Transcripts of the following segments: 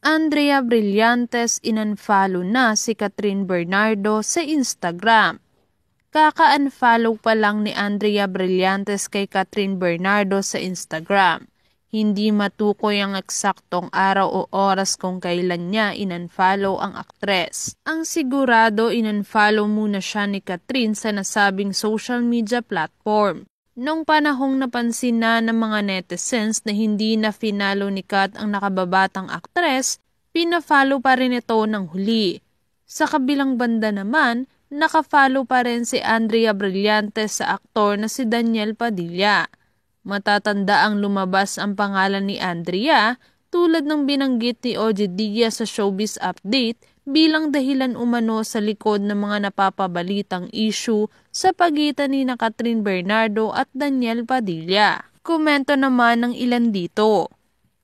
Andrea Brillantes in-unfollow na si Catherine Bernardo sa Instagram. Kaka-unfollow pa lang ni Andrea Brillantes kay Catherine Bernardo sa Instagram. Hindi matukoy ang eksaktong araw o oras kung kailan niya in-unfollow ang aktres. Ang sigurado, in-unfollow muna siya ni Catherine sa nasabing social media platform. Nung panahong napansin na ng mga netizens na hindi na finalo ni Kat ang nakababatang aktres, pina-follow pa rin ito ng huli. Sa kabilang banda naman, naka-follow pa rin si Andrea Brillantes sa aktor na si Daniel Padilla. Matatanda ang lumabas ang pangalan ni Andrea tulad ng binanggit ni OG Diaz sa Showbiz Update bilang dahilan umano sa likod ng mga napapabalitang issue sa pagitan ni Catherine Bernardo at Daniel Padilla. Komento naman ng ilan dito.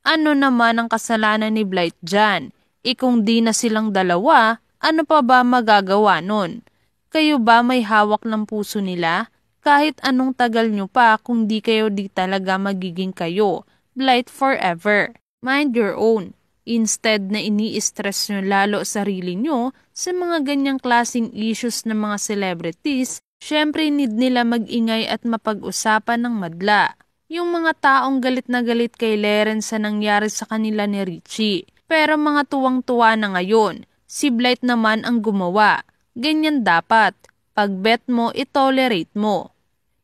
Ano naman ang kasalanan ni Blythe dyan? Kung di na silang dalawa, ano pa ba magagawa nun? Kayo ba may hawak ng puso nila? Kahit anong tagal nyo pa kung di kayo di talaga magiging kayo. Blythe forever. Mind your own. Instead na ini-stress nyo lalo sarili nyo sa mga ganyang klaseng issues ng mga celebrities, syempre need nila mag-ingay at mapag-usapan ng madla. Yung mga taong galit na galit kay Leren sa nangyari sa kanila ni Richie. Pero mga tuwang-tuwa na ngayon. Si Blythe naman ang gumawa. Ganyan dapat. Pag bet mo, itolerate mo.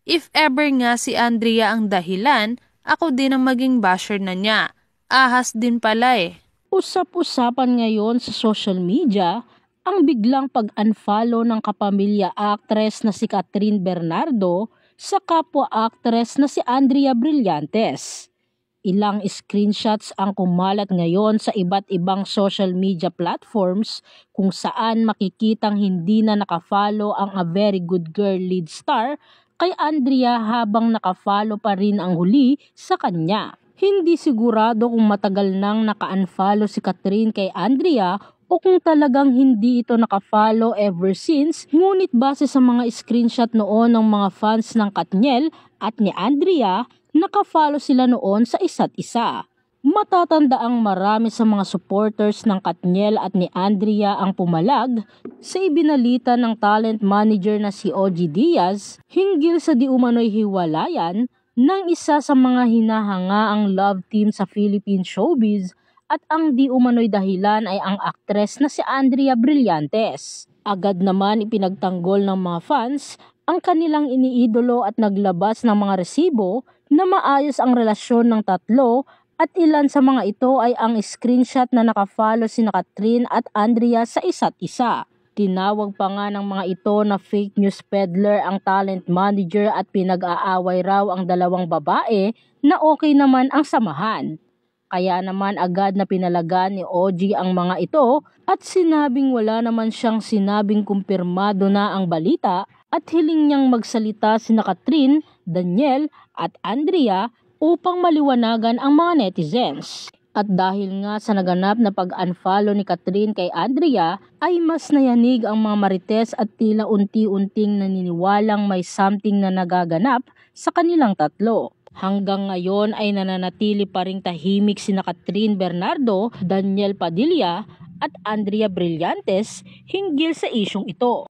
If ever nga si Andrea ang dahilan, ako din ang maging basher na niya. Ahas din pala eh. Usap-usapan ngayon sa social media ang biglang pag-unfollow ng kapamilya actress na si Catherine Bernardo sa kapwa actress na si Andrea Brillantes. Ilang screenshots ang kumalat ngayon sa iba't ibang social media platforms kung saan makikitang hindi na nakafollow ang A Very Good Girl lead star kay Andrea habang nakafollow pa rin ang huli sa kanya. Hindi sigurado kung matagal nang naka-unfollow si Catherine kay Andrea o kung talagang hindi ito nakafollow ever since, ngunit base sa mga screenshot noon ng mga fans ng Katniel at ni Andrea, nakafollow sila noon sa isa't isa. Matatanda ang marami sa mga supporters ng Katniel at ni Andrea ang pumalag sa ibinalita ng talent manager na si OG Diaz hinggil sa di umano'y hiwalayan ng isa sa mga hinahangaang love team sa Philippine showbiz at ang di umano'y dahilan ay ang aktres na si Andrea Brillantes. Agad naman ipinagtanggol ng mga fans ang kanilang iniidolo at naglabas ng mga resibo na maayos ang relasyon ng tatlo at ilan sa mga ito ay ang screenshot na nakafollow sina Catherine at Andrea sa isa't isa. Tinawag pa nga ng mga ito na fake news peddler ang talent manager at pinag-aaway raw ang dalawang babae na okay naman ang samahan. Kaya naman agad na pinalagan ni OG ang mga ito at sinabing wala naman siyang sinabing kumpirmado na ang balita at hiling niyang magsalita sina Catherine, Daniel at Andrea upang maliwanagan ang mga netizens. At dahil nga sa naganap na pag-unfollow ni Catherine kay Andrea, ay mas nayanig ang mga marites at tila unti-unting naniniwalang may something na nagaganap sa kanilang tatlo. Hanggang ngayon ay nananatili pa ring tahimik sina Catherine Bernardo, Daniel Padilla at Andrea Brillantes hinggil sa isyong ito.